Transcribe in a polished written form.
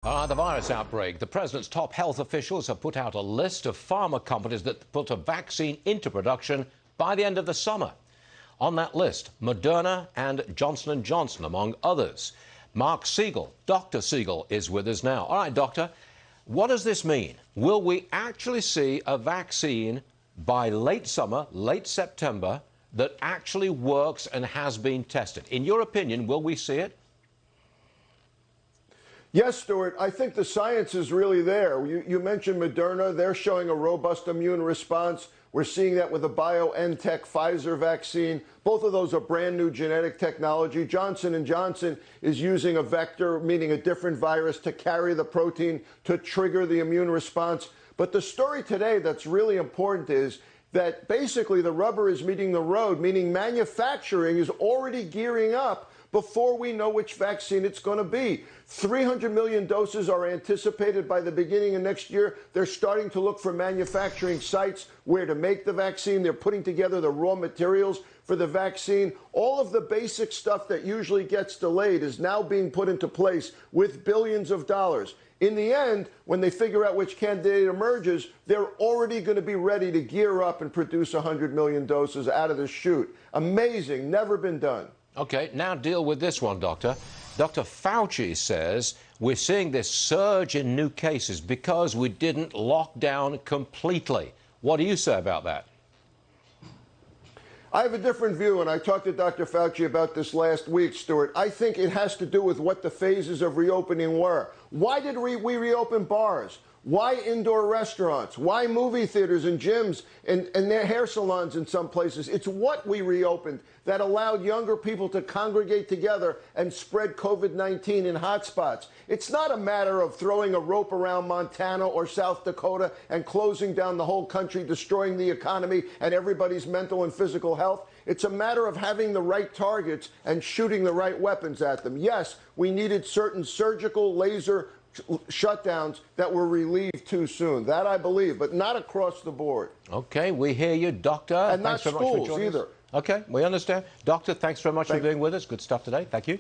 The virus outbreak. The president's top health officials have put out a list of pharma companies that put a vaccine into production by the end of the summer. On that list, Moderna and Johnson & Johnson, among others. Mark Siegel, Dr. Siegel, is with us now. All right, Doctor, what does this mean? Will we actually see a vaccine by late summer, late September, that actually works and has been tested? In your opinion, will we see it? Yes, Stuart, I think the science is really there. You mentioned Moderna. They're showing a robust immune response. We're seeing that with the BioNTech Pfizer vaccine. Both of those are brand new genetic technology. Johnson & Johnson is using a vector, meaning a different virus, to carry the protein to trigger the immune response. But the story today that's really important is that basically the rubber is meeting the road, meaning manufacturing is already gearing up before we know which vaccine it's going to be. 300 million doses are anticipated by the beginning of next year. They're starting to look for manufacturing sites where to make the vaccine. They're putting together the raw materials for the vaccine. All of the basic stuff that usually gets delayed is now being put into place with billions of dollars. In the end, when they figure out which candidate emerges, they're already going to be ready to gear up and produce 100 million doses out of the chute. Amazing, never been done. Okay, now deal with this one, Doctor. Dr. Fauci says we're seeing this surge in new cases because we didn't lock down completely. What do you say about that? I have a different view, and I talked to Dr. Fauci about this last week, Stuart. I think it has to do with what the phases of reopening were. Why did we reopen bars? Why indoor restaurants? Why movie theaters and gyms and their hair salons in some places? It's what we reopened that allowed younger people to congregate together and spread COVID-19 in hotspots. It's not a matter of throwing a rope around Montana or South Dakota and closing down the whole country, destroying the economy and everybody's mental and physical health. It's a matter of having the right targets and shooting the right weapons at them. Yes, we needed certain surgical laser shutdowns that were relieved too soon. That I believe, but not across the board. Okay, we hear you, Doctor. And not schools either. Okay, we understand. Doctor, thanks very much for being with us. Good stuff today. Thank you.